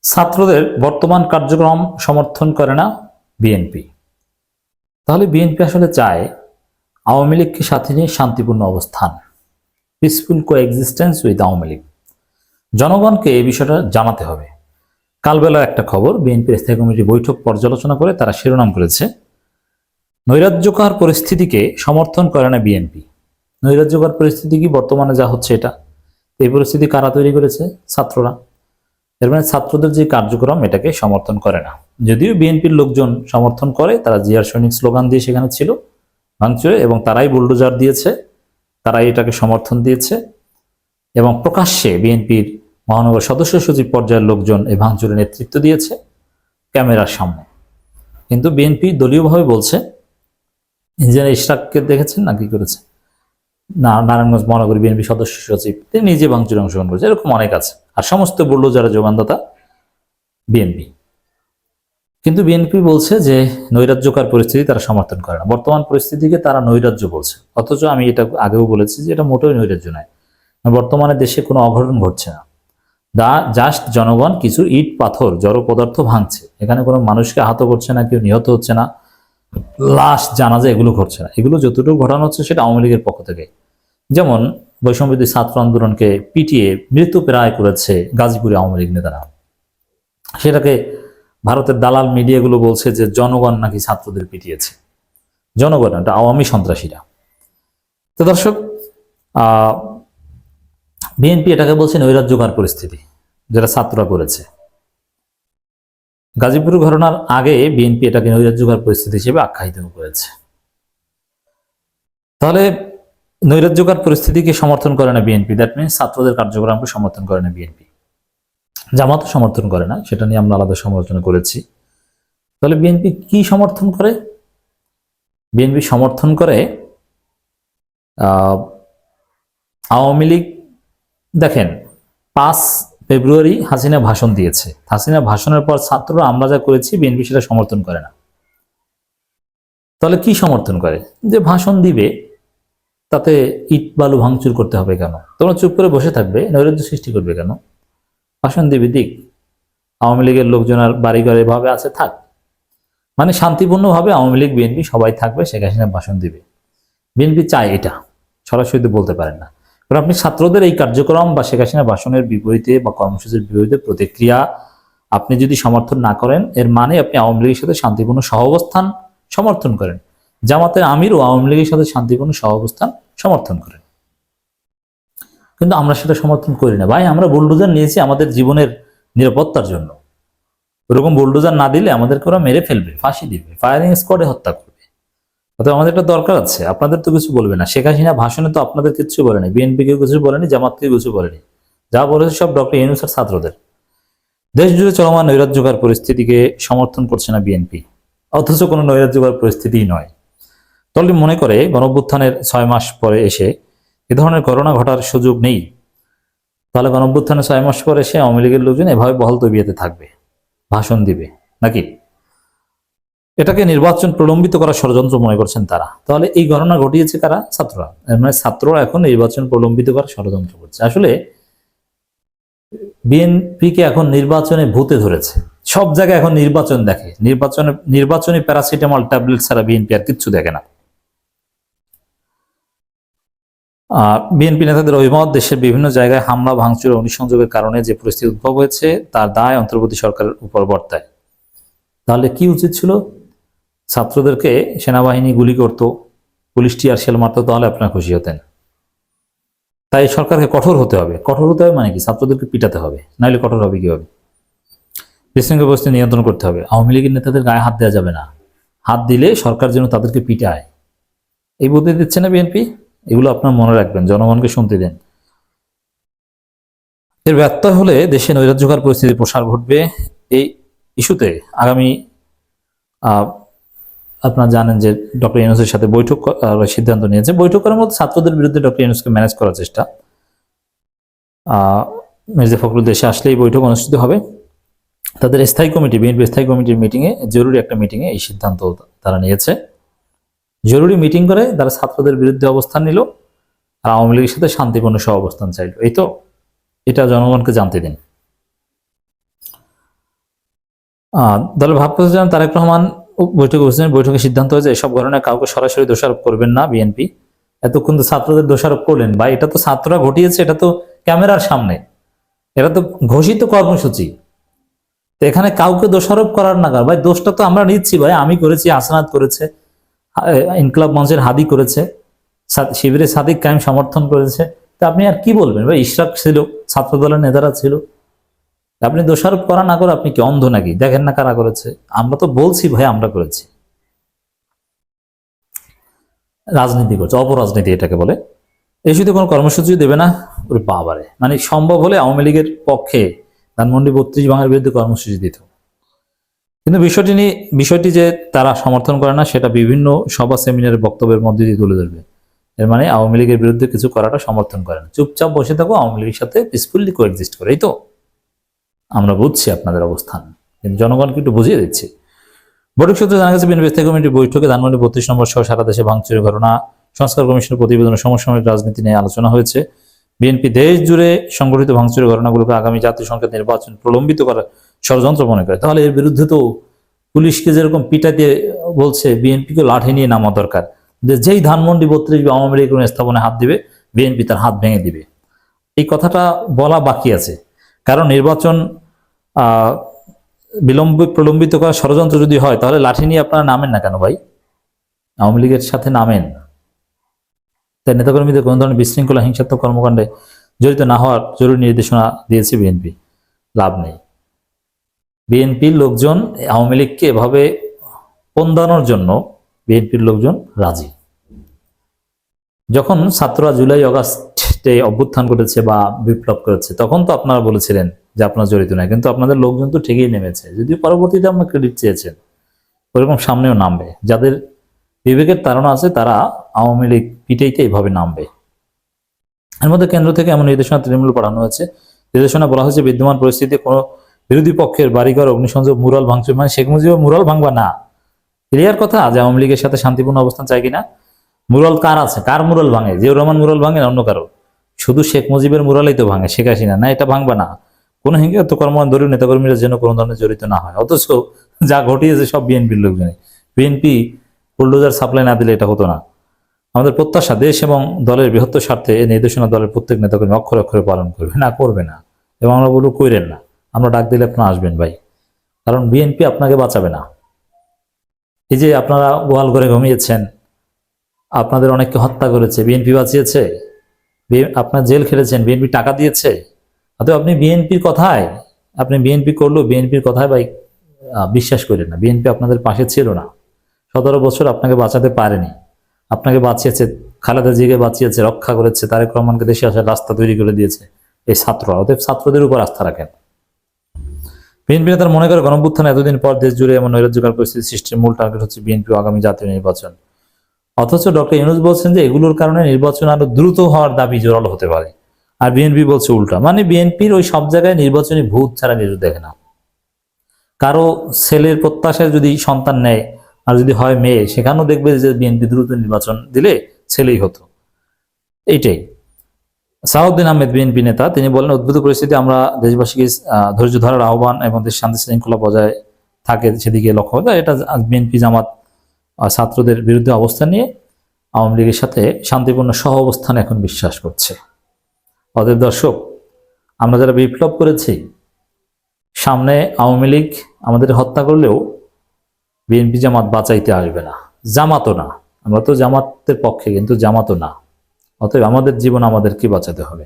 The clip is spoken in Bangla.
ছাত্রদের বর্তমান কার্যক্রম সমর্থন করে না বিএনপি। তাহলে বিএনপি আসলে চায় আওয়ামী লীগকে সাথে নিয়ে শান্তিপূর্ণ অবস্থান, peaceful coexistence with Awami League. জনগণকে এই বিষয়টা জানাতে হবে। কালবেলার একটা খবর, বিএনপির স্থায়ী কমিটি বৈঠক পর্যালোচনা করে তারা শিরোনাম করেছে, নৈরাজ্যকর পরিস্থিতিকে সমর্থন করে না বিএনপি। নৈরাজ্যকর পরিস্থিতি কি? বর্তমানে যা হচ্ছে এটা। এই পরিস্থিতি কারা তৈরি করেছে? ছাত্ররা। এর মানে ছাত্রদের যে কার্যক্রম এটাকে সমর্থন করে না। যদিও বিএনপির লোকজন সমর্থন করে, তারা জিয়ার সৈনিক স্লোগান দিয়ে সেখানে ছিল ভাঙচুরে, এবং তারাই বুলডোজার দিয়েছে, তারাই এটাকে সমর্থন দিয়েছে, এবং প্রকাশ্যে বিএনপির মহানগর সদস্য সচিব পর্যায়ের লোকজন এই ভাঙচুরে নেতৃত্ব দিয়েছে ক্যামেরার সামনে। কিন্তু বিএনপি দলীয়ভাবে বলছে, ইঞ্জিনিয়ার ইশরাককে দেখেছেন না কি করেছে, নারায়ণগঞ্জ মহানগরী বিএনপি সদস্য সচিব তিনি নিজে ভাঙচুরে অংশগ্রহণ করেছে, এরকম অনেক আছে। আর সমস্ত বুলডোজারের যোগানদাতা বিএনপি। কিন্তু বিএনপি বলছে যে নৈরাজ্যকর পরিস্থিতি তারা সমর্থন করে না, বর্তমান পরিস্থিতিকে তারা নৈরাজ্য বলছে। অথচ আমি এটা আগেও বলেছি যে এটা মোটেই নৈরাজ্য নয়। বর্তমানে দেশে কোনো অঘটন ঘটছে না, জাস্ট জনগণ কিছু ইট পাথর জড় পদার্থ ভাঙছে, এখানে কোনো মানুষকে আহত করছে না, কেউ নিহত হচ্ছে না, লাশ জানাজা এগুলো ঘটছে না। এগুলো যতটুকু ঘটানো হচ্ছে সেটা আওয়ামী লীগের পক্ষ থেকে। যেমন বৈষম্যবিরোধী ছাত্র আন্দোলনকে পিটিয়ে মৃত্যুপ্রায় করেছে গাজীপুরে আওয়ামী লীগ নেতারা, সেটাকে ভারতের দালাল মিডিয়াগুলো বলছে যে জনগণ নাকি ছাত্রদের পিটিয়েছে। জনগণ, এটা আওয়ামী সন্ত্রাসীরা। তো দর্শক, বিএনপি এটাকে বলছে নৈরাজ্যকর পরিস্থিতি যেটা ছাত্ররা করেছে। গাজীপুর ঘটনার আগে বিএনপি এটাকে নৈরাজ্যকর পরিস্থিতি হিসেবে আখ্যায়িত করেছে। তাহলে নৈরাজ্যকর পরিস্থিতিকে সমর্থন করে না বিএনপি, দ্যাট মিনস ছাত্রদের কার্যক্রমকে সমর্থন করে না বিএনপি। জামাতও সমর্থন করে না, সেটা নিয়ে আমরা আলাদা সমালোচনা করেছি। তাহলে বিএনপি কি সমর্থন করে? বিএনপি সমর্থন করে আওয়ামী লীগ। দেখেন, 5 ফেব্রুয়ারি হাসিনা ভাষণ দিয়েছে। হাসিনা ভাষণের পর ছাত্ররা আমরা যা করেছি বিএনপি সেটা সমর্থন করে না। তাহলে কি সমর্থন করে? যে ভাষণ দিবে, তাতে ইট বালু ভাঙচুর করতে হবে কেন? তোমরা চুপ করে বসে থাকবে, নৈরাজ্য সৃষ্টি করবে কেন? ভাষণ দিবে দিক, আওয়ামী লীগের লোকজন আর বাড়িঘর এভাবে আছে থাক, মানে শান্তিপূর্ণভাবে আওয়ামী লীগ বিএনপি সবাই থাকবে, শেখ হাসিনা ভাষণ দিবে। বিএনপি চায় এটা, সরাসরি বলতে পারেন না। কারণ আপনি ছাত্রদের এই কার্যক্রম বা শেখ হাসিনা ভাষণের বিপরীতে বা কর্মসূচির বিপরীতে প্রতিক্রিয়া আপনি যদি সমর্থন না করেন, এর মানে আপনি আওয়ামী লীগের সাথে শান্তিপূর্ণ সহাবস্থান সমর্থন করেন। জামাতের আমির ও আওয়ামী লীগের সাথে শান্তিপূর্ণ সহাবস্থান সমর্থন করেন, কিন্তু আমরা সেটা সমর্থন করি না। ভাই, আমরা বুলডোজার নিয়েছি আমাদের জীবনের নিরাপত্তার জন্য। ওরকম বুলডোজার না দিলে আমাদেরকে ওরা মেরে ফেলবে, ফাঁসি দিবে, ফায়ারিং স্কোয়াডে হত্যা করবে। অতএব আমাদের একটা দরকার আছে। আপনাদের তো কিছু বলবে না। শেখ হাসিনা ভাষণে তো আপনাদের কিছু বলেনি, বিএনপি কেউ কিছু বলেনি, জামাত কেউ কিছু বলেনি। যা বলেছে সব ডক্টর ইউনূসের ছাত্রদের। দেশ জুড়ে চলমান নৈরাজ্যকর পরিস্থিতিকে সমর্থন করছে না বিএনপি, অথচ কোনো নৈরাজ্যকর পরিস্থিতিই নয়। দলটি মনে করে গণঅভ্যুত্থানের 6 মাস পরে এসে এ ধরনের ঘটনা ঘটার সুযোগ নেই। তাহলে গণঅভ্যুত্থানের 6 মাস পরে এসে আওয়ামী লীগের লোকজন এভাবে বহাল তবিয়তে থাকবে, ভাষণ দিবে নাকি? এটাকে নির্বাচন প্রলম্বিত করার ষড়যন্ত্র মনে করছেন তারা। তাহলে এই ঘটনা ঘটিয়েছে কারা? ছাত্ররা। মানে ছাত্ররা এখন নির্বাচন প্রলম্বিত করার ষড়যন্ত্র করছে। আসলে বিএনপিকে এখন নির্বাচনে ভূতে ধরেছে। সব জায়গায় এখন নির্বাচন দেখে, নির্বাচনী প্যারাসিটামল ট্যাবলেট ছাড়া বিএনপি আর কিচ্ছু দেখে না। বিএনপি নেতাদের অভিমত, দেশের বিভিন্ন জায়গায় হামলা ভাঙচুর ও অগ্নিসংযোগের কারণে যে পরিস্থিতি উদ্ভব হয়েছে তার দায় অন্তর্বর্তী সরকারের উপর বর্তায়। তাহলে কি উচিত ছিল? ছাত্রদেরকে সেনাবাহিনী গুলি করত, পুলিশ টিয়ার শেল মারত, তাহলে আপনারা খুশি হতেন। তাই সরকারকে কঠোর হতে হবে। কঠোর হতে হবে মানে কি? ছাত্রদেরকে পিটাতে হবে, নাহলে কঠোর হবে কিভাবে? বিশৃঙ্খলা পরিস্থিতি নিয়ন্ত্রণ করতে হবে। আওয়ামী লীগের নেতাদের গায়ে হাত দেওয়া যাবে না। হাত দিলে সরকার যেন তাদেরকে পিটায়, এই বুদ্ধি দিচ্ছে না বিএনপি। এগুলো আপনার মনে রাখবেন, জনগণকে শুনতে দেন। এর ব্যত্যয় হলে দেশে নৈরাজ্যকর পরিস্থিতির প্রসার ঘটবে। এই ইস্যুতে আগামী আপনারা জানেন যে ডক্টর ইউনূসের সাথে বৈঠক সিদ্ধান্ত নিয়েছে। বৈঠক করার মধ্যে ছাত্রদের বিরুদ্ধে ডক্টর ইউনূসকে ম্যানেজ করার চেষ্টা। মির্জা ফখরুল দেশে আসলেই বৈঠক অনুষ্ঠিত হবে। তাদের স্থায়ী কমিটি, বিএনপি স্থায়ী কমিটির মিটিংয়ে, জরুরি একটা মিটিংয়ে এই সিদ্ধান্ত তারা নিয়েছে। জরুরি মিটিং করে তারা ছাত্রদের বিরুদ্ধে অবস্থান নিল আর আওয়ামী লীগের সাথে শান্তিপূর্ণ সহ অবস্থান চাইল। এই তো, এটা জনগণকে জানতে দিন। দলের ভারপ্রাপ্ত চেয়ারম্যান তারেক রহমান বৈঠকে বসেছেন। বৈঠকে সিদ্ধান্ত হয়েছে এসব ঘটনায় কাউকে সরাসরি দোষারোপ করবেন না বিএনপি। এতক্ষণ তো ছাত্রদের দোষারোপ করলেন, বা এটা তো ছাত্ররা ঘটিয়েছে, এটা তো ক্যামেরার সামনে, এটা তো ঘোষিত কর্মসূচি। তো এখানে কাউকে দোষারোপ করার না ভাই, দোষটা তো আমরা নিচ্ছি ভাই। আমি করেছি, আসনাদ করেছে, ইনকলাব মঞ্চের হাদি করেছে, শিবিরের সাদিক কায়েম সমর্থন করেছে। তা আপনি আর কি বলবেন ভাই? ইশরাক ছিল, ছাত্র দলের নেতারা ছিল। আপনি দোষারোপ করা না করে আপনি কি অন্ধ নাকি? দেখেন না কারা করেছে? আমরা তো বলছি ভাই আমরা করেছি। রাজনীতি করছে, অপরাজনীতি এটাকে বলে। এই শুধু কোনো কর্মসূচি দেবে না, ওর বাবারে, মানে সম্ভব হলে আওয়ামী লীগের পক্ষে ধানমন্ডি 32 ভাঙার বিরুদ্ধে কর্মসূচি দিত। কিন্তু বিষয়টি যে তারা সমর্থন করে না, সেটা বিভিন্ন সভা সেমিনারের বক্তব্যের মধ্যে দিয়ে তুলে ধরবে। এর মানে আওয়ামী লীগের বিরুদ্ধে কিছু করাটা সমর্থন করে না, চুপচাপ বসে থাকো, আওয়ামী লীগের সাথে পিসফুলি কোএক্সিস্ট করে। এই তো আমরা বুঝছি আপনাদের অবস্থান, কিন্তু জনগণকে একটু বুঝিয়ে দিচ্ছি। বৈঠক সূত্রে জানা গেছে, বিএনপি স্থায়ী কমিটির বৈঠকে ধানমন্ডি 32 নম্বর সহ সারা দেশে ভাঙচুরের ঘটনা, সংস্কার কমিশনের প্রতিবেদনের সমসাময়িক রাজনীতি নিয়ে আলোচনা হয়েছে। বিএনপি দেশ জুড়ে সংগঠিত ভাঙচুরের ঘটনাগুলোকে আগামী জাতীয় সংসদ নির্বাচন প্রলম্বিত করার ষড়যন্ত্র মনে করে। তাহলে এর বিরুদ্ধে তো পুলিশকে যেরকম পিটাতে বলছে, বিএনপিকে লাঠি নিয়ে নামা দরকার। যেই ধানমন্ডি 32 আওয়ামী লীগ কোনো স্থাপনায় হাত দিবে, বিএনপি তার হাত ভেঙে দিবে। এই কথাটা বলা বাকি আছে, কারণ নির্বাচন প্রলম্বিত করার ষড়যন্ত্র যদি হয়, তাহলে লাঠি নিয়ে আপনারা নামেন না কেন ভাই? আওয়ামী লীগের সাথে নামেন। তাই নেতাকর্মীদের কোনো ধরনের বিশৃঙ্খলা হিংসাত্মক কর্মকাণ্ডে জড়িত না হওয়ার জরুরি নির্দেশনা দিয়েছে বিএনপি। লাভ নেই। বিএনপির লোকজন আওয়ামী লীগকে এভাবে পন্দানোর জন্য বিএনপির লোকজন রাজি। যখন ছাত্ররা জুলাই অগাস্টে অভ্যুত্থান করেছে বা বিপ্লব করেছে, তখন তো আপনারা বলেছিলেন যে আপনারা জড়িত নয়, কিন্তু আপনাদের লোকজন তো ঠিকই নেমেছে, যদিও পরবর্তীতে আপনার ক্রেডিট চেয়েছেন। ওরকম সামনেও নামবে। যাদের বিবেকের তাড়না আছে তারা আওয়ামী লীগ পিটাইতে এইভাবে নামবে। এর মধ্যে কেন্দ্র থেকে এমন নির্দেশনা তৃণমূল পাঠানো হয়েছে। নির্দেশনা বলা হয়েছে, বিদ্যমান পরিস্থিতিতে কোনো বিরোধী পক্ষের বাড়িঘর অগ্নিসংযোগ, মুরাল ভাঙচুর, মানে শেখ মুজিবের মুরাল ভাঙবা না। ক্লিয়ার কথা যে আওয়ামী লীগের সাথে শান্তিপূর্ণ অবস্থান চাই কিনা। মুরাল কার আছে, কার মুরাল ভাঙে? জিয়াউর রহমান মুরাল ভাঙে না অন্য কারো? শুধু শেখ মুজিবের মুরালই তো ভাঙে, শেখ হাসিনা না। এটা ভাঙবা না। কোনো হিংসাত্মক কর্মকাণ্ডে নেতাকর্মীরা যেন কোনো ধরনের জড়িত না হয়। অথচ যা ঘটিয়েছে সব বিএনপির লোকজনই। বিএনপি বুলডোজার সাপ্লাই না দিলে এটা হতো না। আমাদের প্রত্যাশা, দেশ এবং দলের বৃহত্তর স্বার্থে এই নির্দেশনা দলের প্রত্যেক নেতাকর্মী অক্ষরে অক্ষরে পালন করবে। না, করবে না। এবং আমরা বলবো কইরেন না, আমরা ডাক দিলে আপনারা আসবেন ভাই, কারণ বিএনপি আপনাকে বাঁচাবে না। এই যে আপনারা গোয়াল ঘরে ঘুমিয়েছেন, আপনাদের অনেককে হত্যা করেছে, বিএনপি বাঁচিয়েছে। আপনার জেল খেটেছেন, বিএনপি টাকা দিয়েছে। অতএব আপনি বিএনপির কথায়, আপনি বিএনপি করলেও বিএনপির কথায় ভাই বিশ্বাস করেন না। বিএনপি আপনাদের পাশে ছিল না, 17 বছর আপনাকে বাঁচাতে পারেনি। আপনাকে বাঁচিয়েছে খালেদা জিয়াকে বাঁচিয়েছে, রক্ষা করেছে, তারেক রহমানকে দেশে আসার রাস্তা তৈরি করে দিয়েছে এই ছাত্ররা। অতএব ছাত্রদের উপর আস্থা রাখেন। বিএনপি নেতারা মনে করে, গণঅভ্যুত্থানে এতদিন পর দেশ জুড়ে এমন নৈরাজ্যকর পরিস্থিতি সৃষ্টির মূল টার্গেট হচ্ছে বিএনপি আগামী জাতীয় নির্বাচন। অথচ ডক্টর ইউনূস বলছেন যে এগুলোর কারণে নির্বাচন আরো দ্রুত হওয়ার দাবি জোরালো হতে পারে, আর বিএনপি বলছে উল্টা। মানে বিএনপির ওই সব জায়গায় নির্বাচনী ভূত ছাড়া কিছু দেখে না। কারো ছেলের প্রত্যাশায় যদি সন্তান নেয়, আর যদি হয় মেয়ে, সেখানেও দেখবে যে বিএনপি দ্রুত নির্বাচন দিলে ছেলেই হতো। এইটাই। সালাউদ্দিন আহমেদ বিএনপি নেতা, তিনি বলেন, উদ্ভূত পরিস্থিতি আমরা দেশবাসীকে ধৈর্য ধরার আহ্বান এবং দেশ শান্তি শৃঙ্খলা বজায় থাকে সেদিকে লক্ষ্য করে। এটা বিএনপি জামাত ছাত্রদের বিরুদ্ধে অবস্থান নিয়ে আওয়ামী লীগের সাথে শান্তিপূর্ণ সহ অবস্থান এখন বিশ্বাস করছে। অতএব দর্শক, আমরা যারা বিপ্লব করেছি, সামনে আওয়ামী লীগ আমাদের হত্যা করলেও বিএনপি জামাত বাঁচাইতে আসবে না। জামাতও না, আমরা তো জামাতের পক্ষে, কিন্তু জামাতও না। অতএব আমাদের জীবন আমাদেরকে বাঁচাতে হবে।